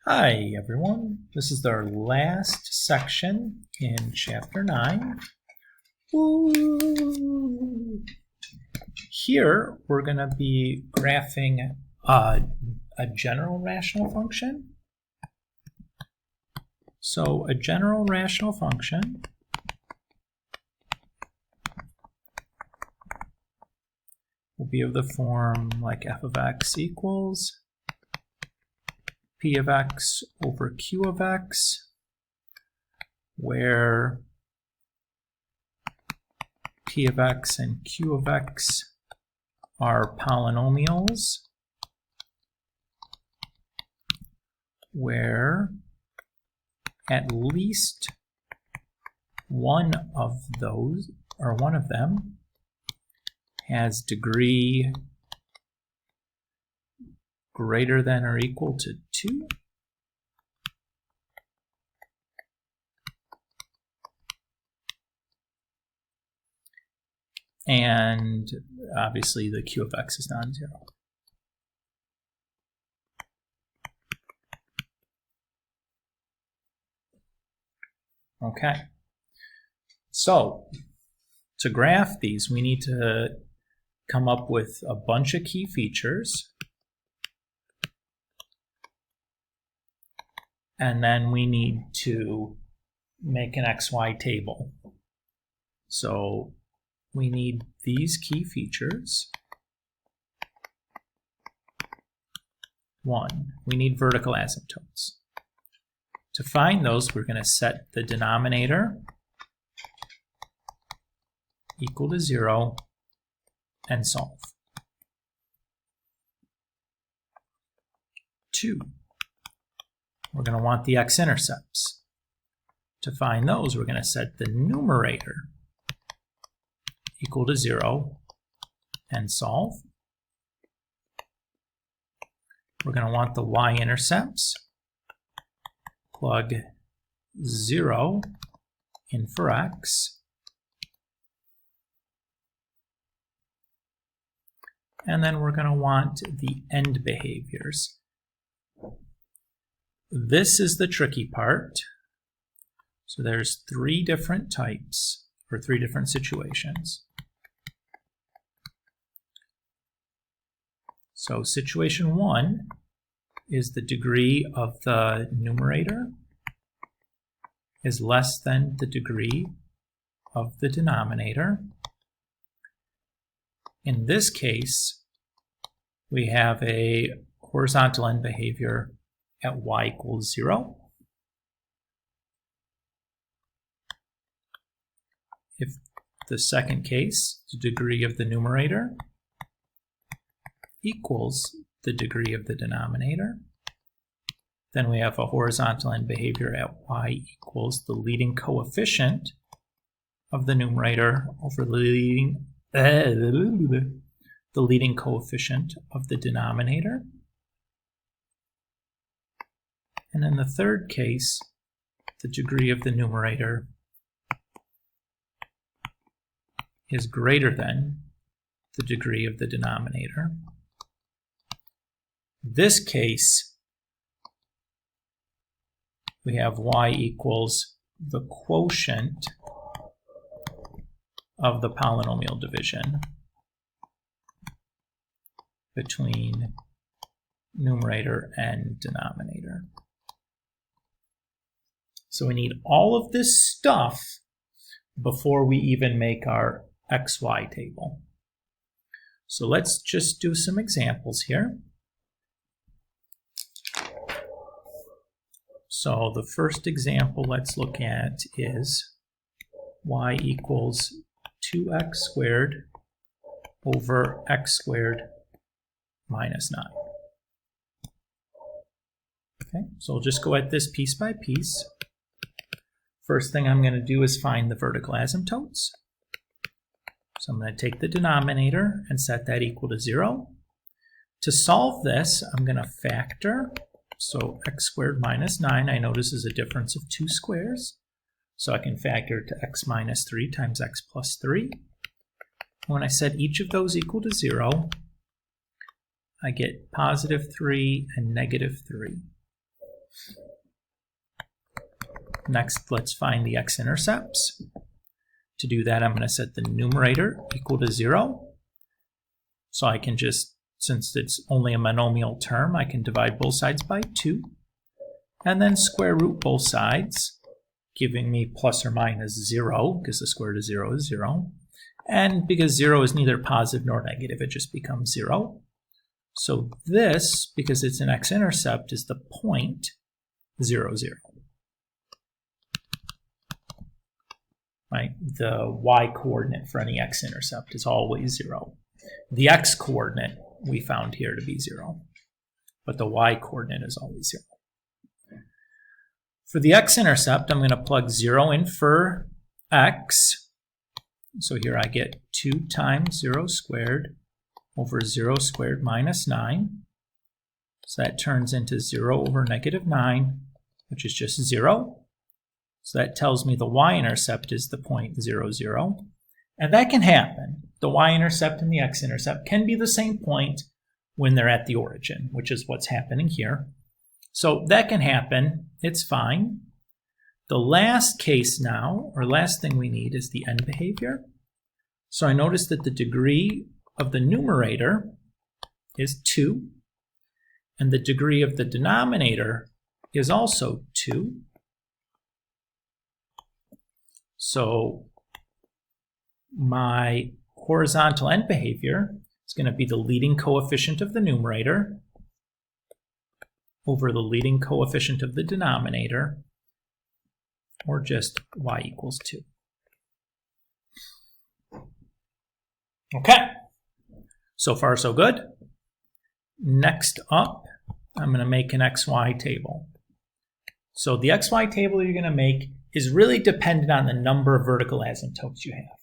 Hi everyone, this is our last section in chapter 9. Woo! Here we're going to be graphing a general rational function. So a general rational function will be of the form like f of x equals p of x over q of x, where p of x and q of x are polynomials, where at least one of those, or one of them, has degree greater than or equal to 2. And obviously the q of x is non-zero. Okay, so to graph these, we need to come up with a bunch of key features. And then we need to make an XY table. So we need these key features. 1, we need vertical asymptotes. To find those, we're going to set the denominator equal to 0 and solve. 2, we're going to want the X-Intercepts. To find those, we're going to set the numerator equal to 0 and solve. We're going to want the Y-intercepts. Plug 0 in for x. And then we're going to want the end behaviors. This is the tricky part. So there's 3 different types, or 3 different situations. So situation 1 is the degree of the numerator is less than the degree of the denominator. In this case, we have a horizontal end behavior at y equals 0. If the second case, the degree of the numerator equals the degree of the denominator, then we have a horizontal end behavior at y equals the leading coefficient of the numerator over the leading coefficient of the denominator. And in the third case, the degree of the numerator is greater than the degree of the denominator. This case, we have y equals the quotient of the polynomial division between numerator and denominator. So we need all of this stuff before we even make our XY table. So let's just do some examples here. So the first example let's look at is y equals 2x squared over x squared minus 9. Okay, so we'll just go at this piece by piece. First thing I'm going to do is find the vertical asymptotes. So I'm going to take the denominator and set that equal to 0. To solve this, I'm going to factor. So x squared minus 9, I notice is a difference of 2 squares. So I can factor to x minus 3 times x plus 3. When I set each of those equal to 0, I get positive 3 and negative 3. Next, let's find the x-intercepts. To do that, I'm going to set the numerator equal to 0. So I can just, since it's only a monomial term, I can divide both sides by 2. And then square root both sides, giving me plus or minus 0, because the square root of 0 is 0. And because 0 is neither positive nor negative, it just becomes 0. So this, because it's an x-intercept, is the point 0, 0. Right? The y-coordinate for any x-intercept is always 0. The x-coordinate we found here to be 0, but the y-coordinate is always 0. For the x-intercept, I'm going to plug 0 in for x. So here I get 2 times 0 squared over 0 squared minus 9. So that turns into 0 over negative 9, which is just 0. So that tells me the y-intercept is the point 0, 0. And that can happen. The y-intercept and the x-intercept can be the same point when they're at the origin, which is what's happening here. So that can happen. It's fine. The last case now, or last thing we need, is the end behavior. So I notice that the degree of the numerator is 2, and the degree of the denominator is also 2. So my horizontal end behavior is going to be the leading coefficient of the numerator over the leading coefficient of the denominator, or just y equals 2. Okay, so far so good. Next up, I'm going to make an XY table. So the XY table you're going to make is really dependent on the number of vertical asymptotes you have.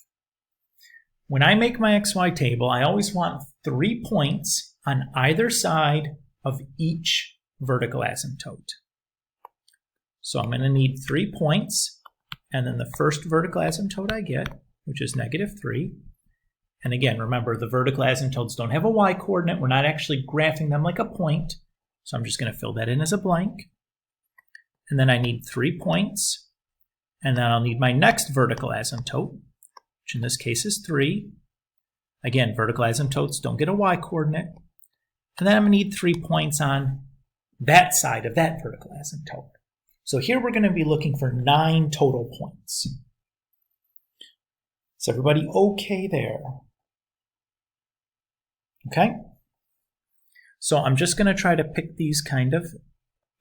When I make my XY table, I always want 3 points on either side of each vertical asymptote. So I'm going to need 3 points, and then the first vertical asymptote I get, which is -3. And again, remember, the vertical asymptotes don't have a y-coordinate. We're not actually graphing them like a point, so I'm just going to fill that in as a blank. And then I need 3 points, and then I'll need my next vertical asymptote, which in this case is 3. Again, vertical asymptotes don't get a y-coordinate. And then I'm going to need 3 points on that side of that vertical asymptote. So here we're going to be looking for 9 total points. Is everybody okay there? Okay? So I'm just going to try to pick these kind of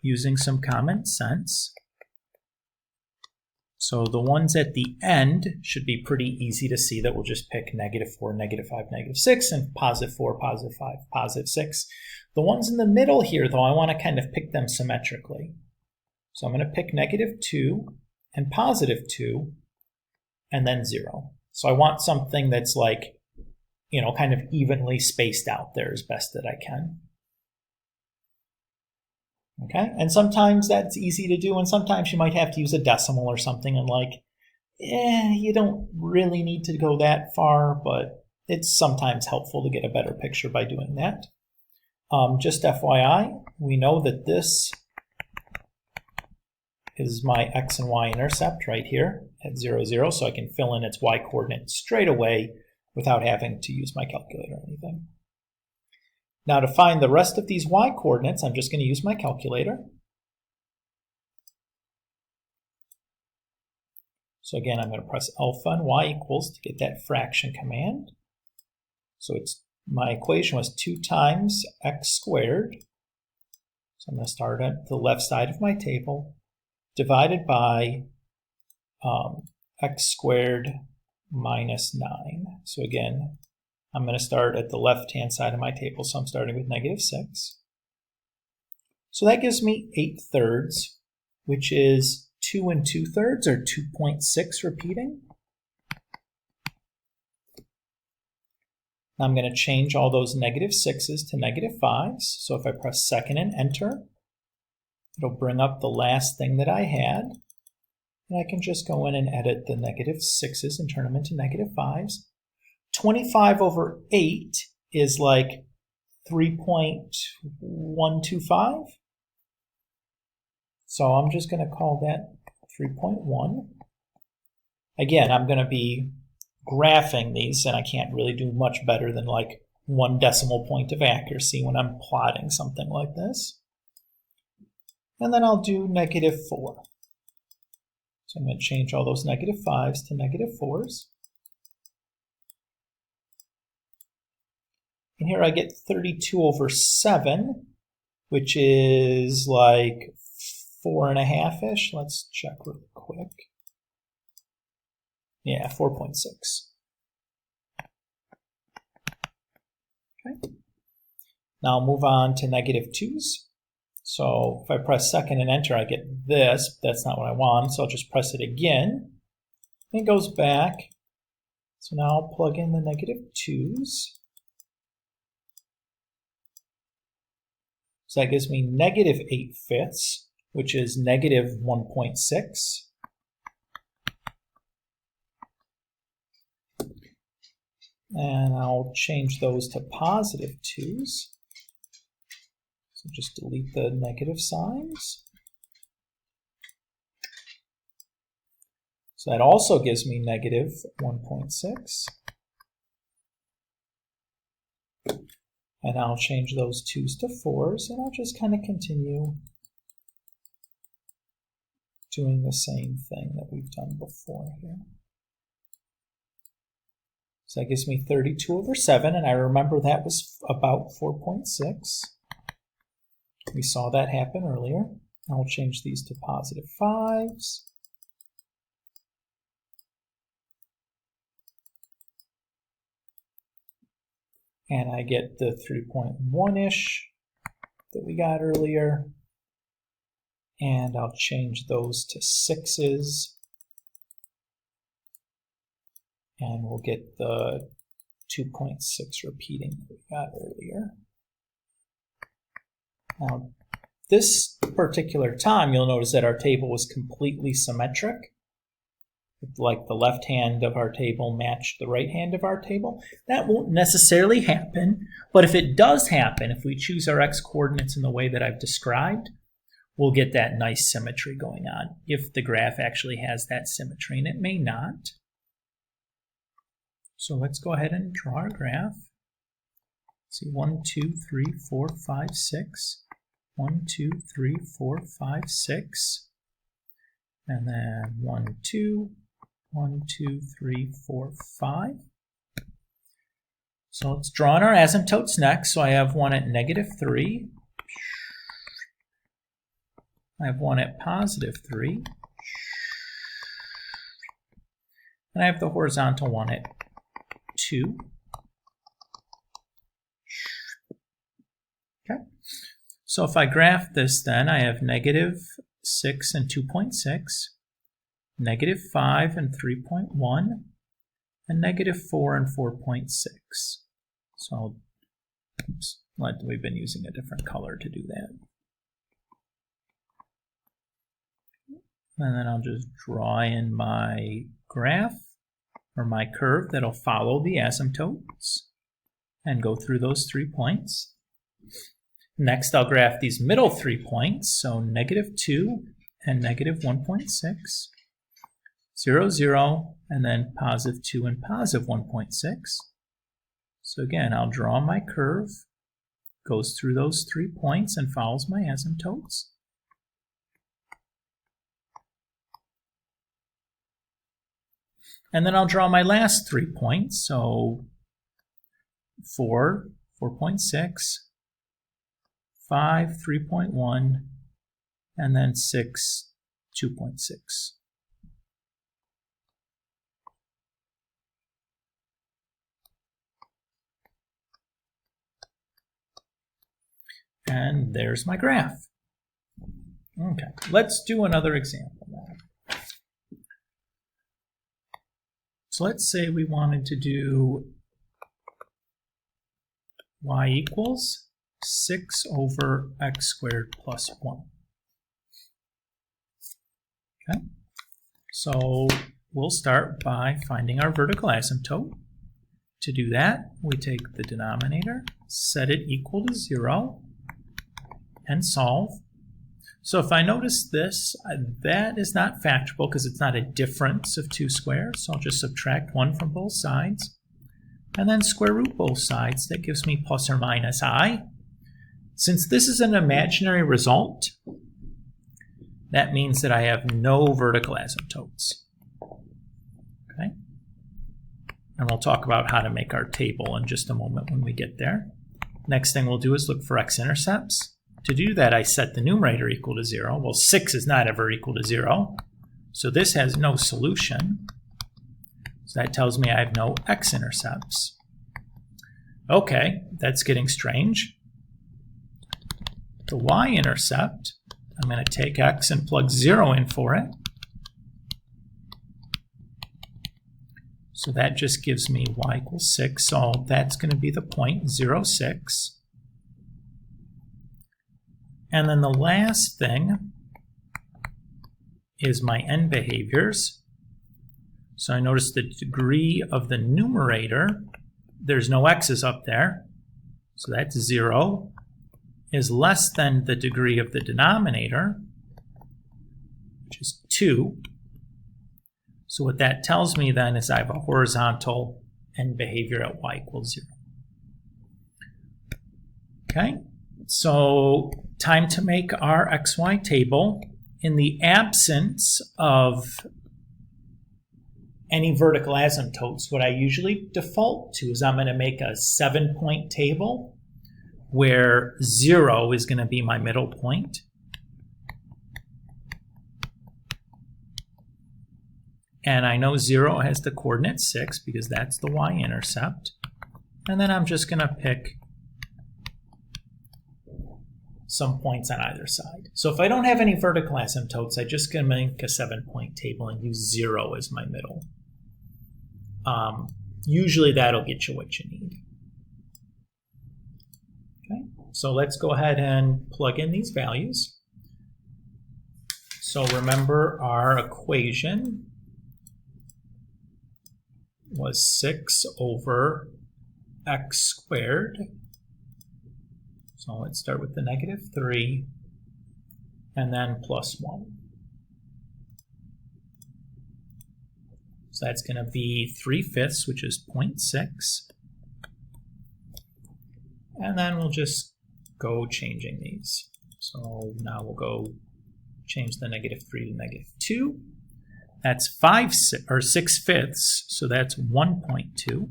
using some common sense. So the ones at the end should be pretty easy to see that we'll just pick -4, -5, -6, and +4, +5, +6. The ones in the middle here, though, I want to kind of pick them symmetrically. So I'm going to pick -2 and +2 and then 0. So I want something that's like, you know, kind of evenly spaced out there as best that I can. Okay, and sometimes that's easy to do, and sometimes you might have to use a decimal or something, and like, you don't really need to go that far, but it's sometimes helpful to get a better picture by doing that. Just FYI, we know that this is my x and y intercept right here at 0, 0, so I can fill in its y coordinate straight away without having to use my calculator or anything. Now to find the rest of these y coordinates, I'm just going to use my calculator. So again, I'm going to press alpha and y equals to get that fraction command. So it's, my equation was 2 times x squared. So I'm going to start at the left side of my table, divided by x squared minus 9. So again, I'm going to start at the left-hand side of my table, so I'm starting with -6. So that gives me 8/3, which is 2 2/3, or 2.6 repeating. Now I'm going to change all those -6s to -5s. So if I press second and enter, it'll bring up the last thing that I had. And I can just go in and edit the -6s and turn them into -5s. 25 over 8 is like 3.125. So I'm just going to call that 3.1. Again, I'm going to be graphing these, and I can't really do much better than like 1 decimal point of accuracy when I'm plotting something like this. And then I'll do -4. So I'm going to change all those -5s to -4s. And here I get 32/7, which is like 4.5-ish. Let's check real quick. Yeah, 4.6. Okay. Now I'll move on to -2s. So if I press second and enter, I get this. That's not what I want, so I'll just press it again. And it goes back. So now I'll plug in the -2s. So that gives me -8/5, which is -1.6. And I'll change those to +2s. So just delete the negative signs. So that also gives me -1.6. And I'll change those 2s to 4s, and I'll just kind of continue doing the same thing that we've done before here. So that gives me 32/7, and I remember that was about 4.6. We saw that happen earlier. I'll change these to +5s. And I get the 3.1-ish that we got earlier. And I'll change those to 6s. And we'll get the 2.6 repeating that we got earlier. Now, this particular time, you'll notice that our table was completely symmetric. Like the left hand of our table matched the right hand of our table. That won't necessarily happen, but if it does happen, if we choose our x coordinates in the way that I've described, we'll get that nice symmetry going on if the graph actually has that symmetry, and it may not. So let's go ahead and draw our graph. Let's see, 1, 2, 3, 4, 5, 6. 1, 2, 3, 4, 5, 6. And then 1, 2, 1, 2, 3, 4, 5. So let's draw in our asymptotes next. So I have one at -3. I have one at +3. And I have the horizontal one at 2. Okay. So if I graph this, then I have -6 and 2.6, -5 and 3.1, and -4 and 4.6. So we've been using a different color to do that. And then I'll just draw in my graph, or my curve, that'll follow the asymptotes and go through those 3 points. Next, I'll graph these middle 3 points, so -2 and -1.6, 0, 0, and then +2 and +1.6. So again, I'll draw my curve, goes through those 3 points and follows my asymptotes. And then I'll draw my last 3 points, so 4, 4.6, 5, 3.1, and then 6, 2.6. And there's my graph. Okay, let's do another example now. So let's say we wanted to do y equals 6 over x squared plus 1. Okay, so we'll start by finding our vertical asymptote. To do that, we take the denominator, set it equal to 0, and solve. So if I notice this, that is not factorable because it's not a difference of 2 squares. So I'll just subtract 1 from both sides. And then square root both sides. That gives me plus or minus I. Since this is an imaginary result, that means that I have no vertical asymptotes. Okay? And we'll talk about how to make our table in just a moment when we get there. Next thing we'll do is look for x-intercepts. To do that, I set the numerator equal to 0. Well, 6 is not ever equal to 0. So this has no solution. So that tells me I have no x-intercepts. Okay, that's getting strange. The y-intercept, I'm going to take x and plug 0 in for it. So that just gives me y equals 6. So that's going to be the point, 0, 6. And then the last thing is my end behaviors. So I notice the degree of the numerator, there's no x's up there, so that's 0, is less than the degree of the denominator, which is 2. So what that tells me then is I have a horizontal end behavior at y equals 0. Okay, so time to make our xy table. In the absence of any vertical asymptotes, what I usually default to is I'm going to make a 7-point table where 0 is going to be my middle point. And I know 0 has the coordinate 6 because that's the y-intercept. And then I'm just going to pick some points on either side. So if I don't have any vertical asymptotes, I'm just going to make a 7-point table and use 0 as my middle. Usually that'll get you what you need. Okay, so let's go ahead and plug in these values. So remember our equation was 6 over x squared. So let's start with the negative 3 and then plus 1. So that's going to be 3/5, which is 0.6. And then we'll just go changing these. So now we'll go change the negative 3 to negative 2. That's 6/5, so that's 1.2.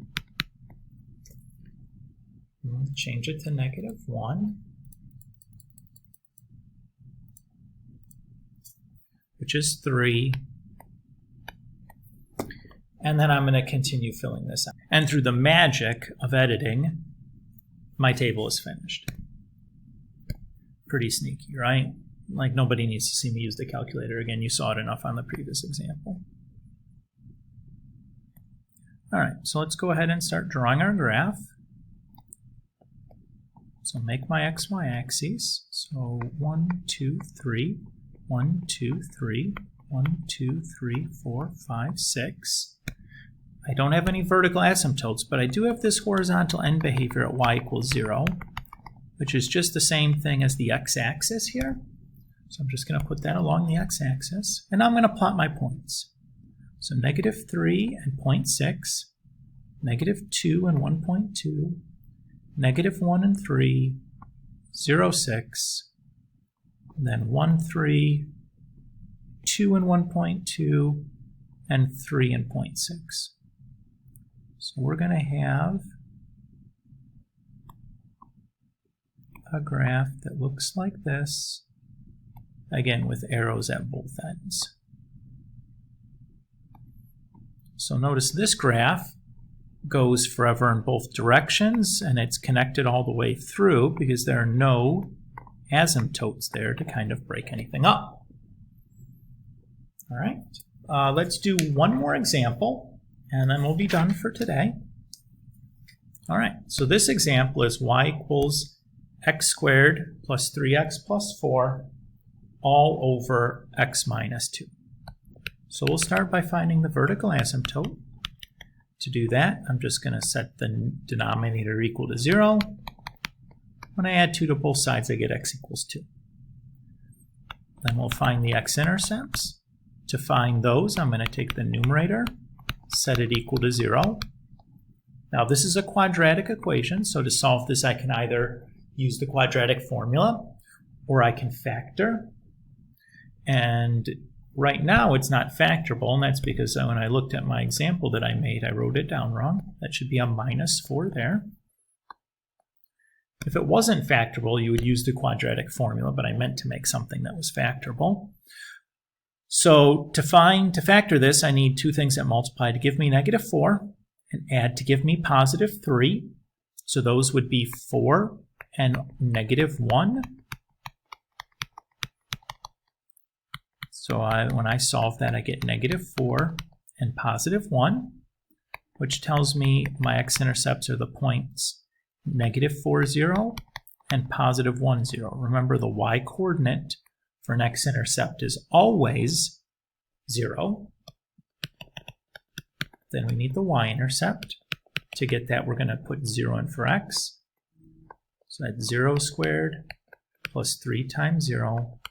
We'll change it to negative 1, which is 3. And then I'm going to continue filling this out. And through the magic of editing, my table is finished. Pretty sneaky, right? Like nobody needs to see me use the calculator again. You saw it enough on the previous example. All right, so let's go ahead and start drawing our graph. So make my xy axes. So 1, 2, 3, 1, 2, 3, 1, 2, 3, 4, 5, 6. I don't have any vertical asymptotes, but I do have this horizontal end behavior at y equals 0, which is just the same thing as the x-axis here. So I'm just going to put that along the x-axis, and I'm going to plot my points. So negative 3 and 0.6, negative 2 and 1.2, negative 1 and 3, 0, 6, then 1, 3, 2 and 1.2, and 3 and 0.6. So we're going to have a graph that looks like this, again with arrows at both ends. So notice this graph goes forever in both directions, and it's connected all the way through because there are no asymptotes there to kind of break anything up. All right, let's do one more example, and then we'll be done for today. All right, so this example is y equals x squared plus 3x plus 4 all over x minus 2. So we'll start by finding the vertical asymptote. To do that, I'm just going to set the denominator equal to 0. When I add 2 to both sides, I get x equals 2. Then we'll find the x-intercepts. To find those, I'm going to take the numerator, set it equal to 0. Now this is a quadratic equation, so to solve this I can either use the quadratic formula or I can factor. And right now it's not factorable, and that's because when I looked at my example that I made, I wrote it down wrong. That should be a -4 there. If it wasn't factorable, you would use the quadratic formula, but I meant to make something that was factorable. So to factor this, I need two things that multiply to give me -4 and add to give me +3. So those would be 4 and -1. So when I solve that, I get -4 and +1, which tells me my x-intercepts are the points -4, 0 and +1, 0. Remember, the y-coordinate for an x-intercept is always 0. Then we need the y-intercept. To get that, we're going to put 0 in for x. So that's 0 squared plus 3 times 0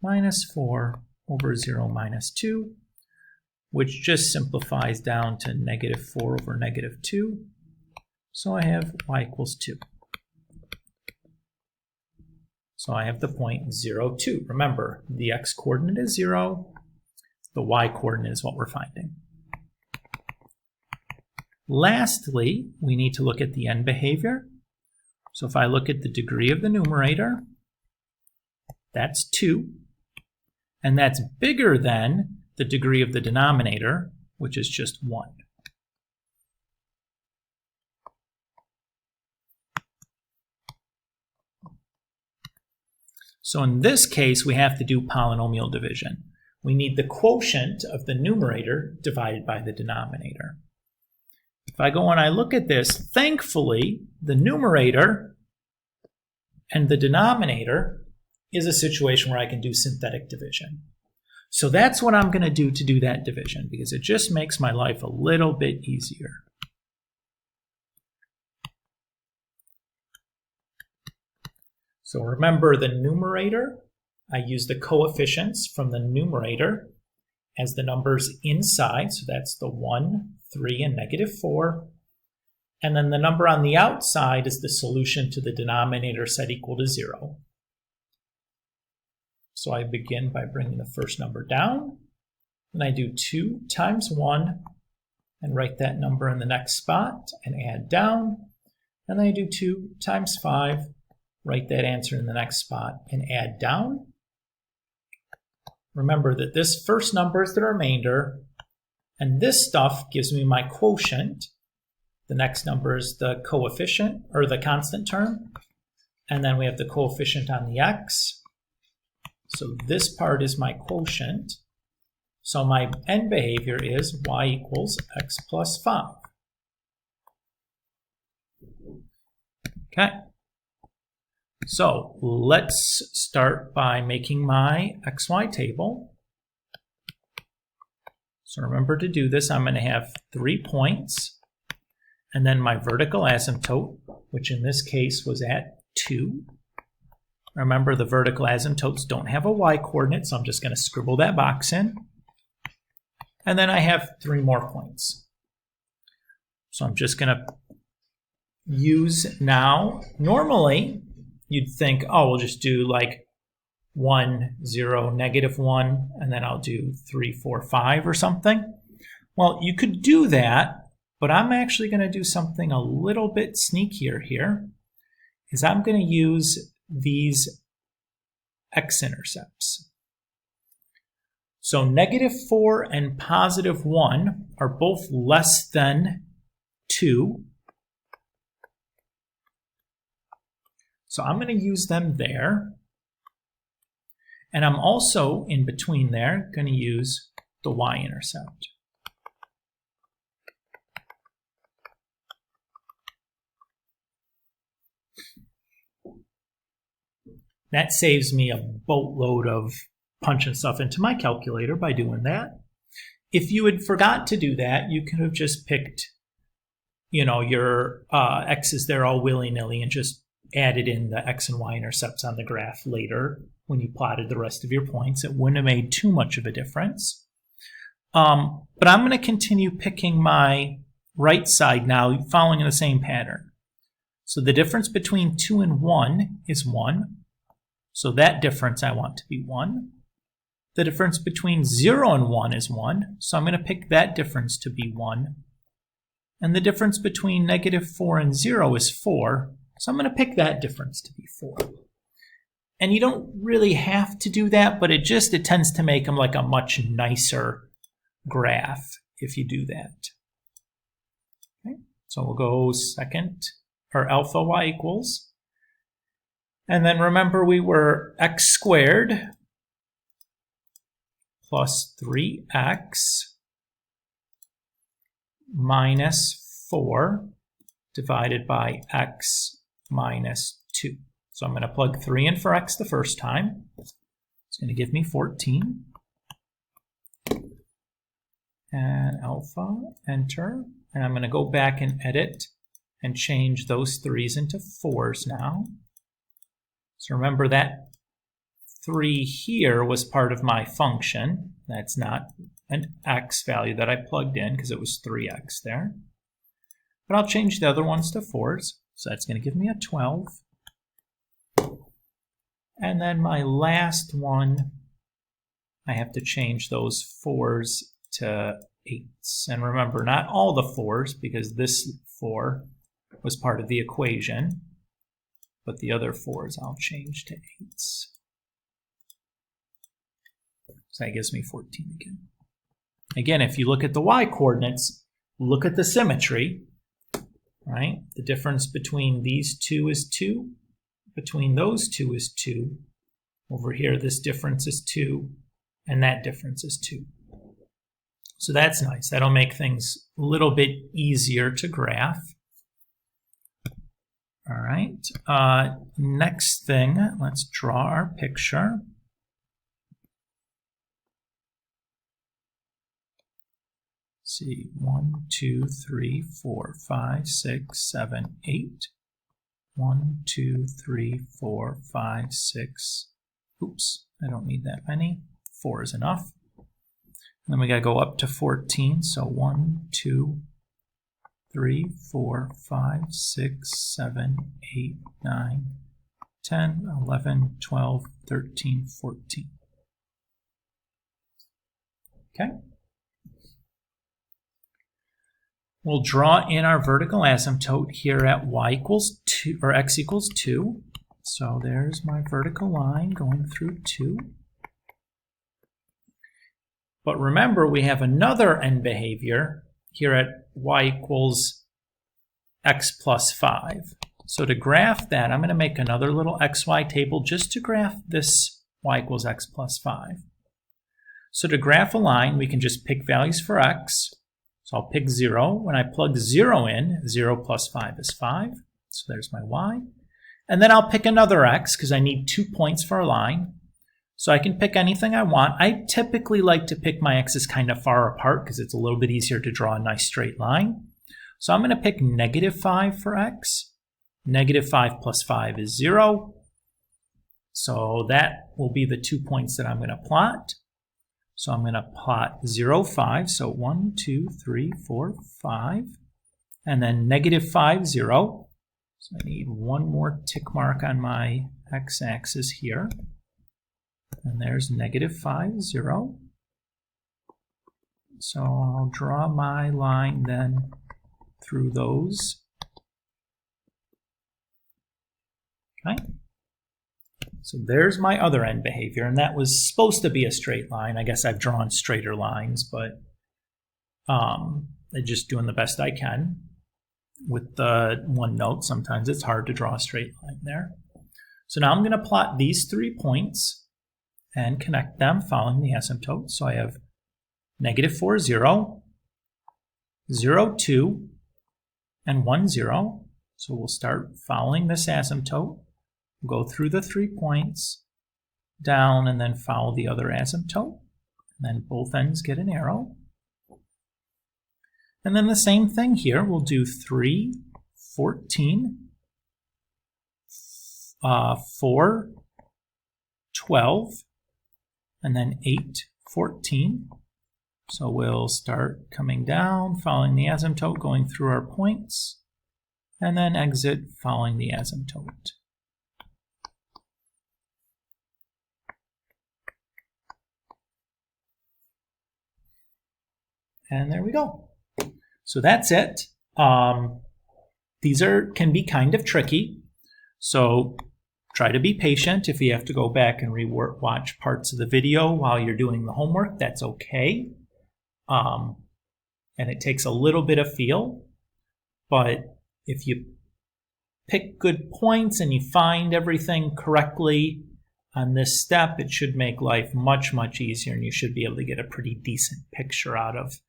minus 4 over 0 minus 2, which just simplifies down to -4 over -2. So I have y equals 2. So I have the point 0, 2. Remember, the x-coordinate is 0. The y-coordinate is what we're finding. Lastly, we need to look at the end behavior. So if I look at the degree of the numerator, that's 2. And that's bigger than the degree of the denominator, which is just 1. So in this case, we have to do polynomial division. We need the quotient of the numerator divided by the denominator. If I go and I look at this, thankfully, the numerator and the denominator is a situation where I can do synthetic division. So that's what I'm going to do that division, because it just makes my life a little bit easier. So remember, the numerator, I use the coefficients from the numerator as the numbers inside, so that's the 1, 3, and -4. And then the number on the outside is the solution to the denominator set equal to 0. So I begin by bringing the first number down, and I do 2 times 1, and write that number in the next spot, and add down, and then I do 2 times 5, write that answer in the next spot, and add down. Remember that this first number is the remainder, and this stuff gives me my quotient. The next number is the coefficient, or the constant term, and then we have the coefficient on the x. So this part is my quotient. So my end behavior is y equals x plus 5. Okay. So let's start by making my xy table. So remember, to do this, I'm going to have 3 points, and then my vertical asymptote, which in this case was at 2. Remember, the vertical asymptotes don't have a y-coordinate, so I'm just going to scribble that box in. And then I have 3 more points. So I'm just going to use now, normally, you'd think, oh, we'll just do like 1, 0, -1, and then I'll do 3, 4, 5 or something. Well, you could do that, but I'm actually going to do something a little bit sneakier here, is I'm going to use these x-intercepts. So -4 and +1 are both less than 2. So I'm going to use them there. And I'm also, in between there, going to use the y-intercept. That saves me a boatload of punching stuff into my calculator by doing that. If you had forgot to do that, you could have just picked, your x's there all willy-nilly and just added in the x and y intercepts on the graph later when you plotted the rest of your points. It wouldn't have made too much of a difference. But I'm going to continue picking my right side now, following the same pattern. So the difference between 2 and 1 is 1. So that difference I want to be 1. The difference between 0 and 1 is 1. So I'm going to pick that difference to be 1. And the difference between -4 and 0 is 4. So I'm going to pick that difference to be 4. And you don't really have to do that, but it tends to make them like a much nicer graph if you do that. Okay, so we'll go second, or alpha y equals. And then remember we were x squared plus 3x minus 4 divided by x minus 2. So I'm going to plug 3 in for x the first time. It's going to give me 14. And alpha, enter. And I'm going to go back and edit and change those 3's into 4's now. So remember that 3 here was part of my function. That's not an x value that I plugged in because it was 3x there. But I'll change the other ones to 4's. So that's going to give me a 12. And then my last one, I have to change those 4's to 8's. And remember, not all the 4's, because this 4 was part of the equation, but the other 4's I'll change to 8's. So that gives me 14 again. Again, if you look at the y-coordinates, look at the symmetry, right? The difference between these two is 2. Between those two is 2. Over here, this difference is 2, and that difference is 2. So that's nice. That'll make things a little bit easier to graph. All right. Next thing, let's draw our picture. Let's see, 1, 2, 3, 4, 5, 6, 7, 8. 1, 2, 3, 4, 5, 6. Oops, I don't need that many. 4 is enough. And then we got to go up to 14. So 1, 2, 3, 4, 5, 6, 7, 8, 9, 10, 11, 12, 13, 14. Okay. We'll draw in our vertical asymptote here at y equals 2, or x equals 2. So there's my vertical line going through 2. But remember, we have another end behavior here at y equals x plus 5. So to graph that, I'm going to make another little xy table just to graph this y equals x plus 5. So to graph a line, we can just pick values for x. So I'll pick 0. When I plug 0 in, 0 plus 5 is 5. So there's my y. And then I'll pick another x because I need 2 points for a line. So I can pick anything I want. I typically like to pick my x's kind of far apart because it's a little bit easier to draw a nice straight line. So I'm going to pick -5 for x. -5 plus 5 is 0. So that will be the 2 points that I'm going to plot. So I'm going to plot 0, 5. So 1, 2, 3, 4, 5. And then -5, 0. So I need one more tick mark on my x-axis here. And there's -5, 0. So I'll draw my line then through those. Okay. So there's my other end behavior, and that was supposed to be a straight line. I guess I've drawn straighter lines, but I'm just doing the best I can. With the one note, sometimes it's hard to draw a straight line there. So now I'm going to plot these 3 points and connect them following the asymptote. So I have -4, 0, 0, 2, and 1, 0. So we'll start following this asymptote. Go through the 3 points, down, and then follow the other asymptote. And then both ends get an arrow. And then the same thing here. We'll do 3, 14, 4, 12, and then 8, 14. So we'll start coming down, following the asymptote, going through our points, and then exit following the asymptote. And there we go. So that's it. These can be kind of tricky, so try to be patient. If you have to go back and watch parts of the video while you're doing the homework, that's okay. And it takes a little bit of feel, but if you pick good points and you find everything correctly on this step, it should make life much, much easier, and you should be able to get a pretty decent picture out of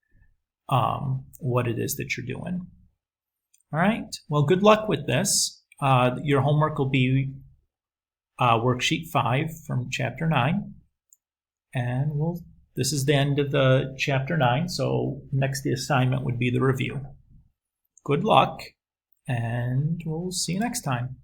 what it is that you're doing. All right, well, good luck with this. Your homework will be worksheet 5 from chapter 9, and this is the end of the chapter 9, so next the assignment would be the review. Good luck, and we'll see you next time.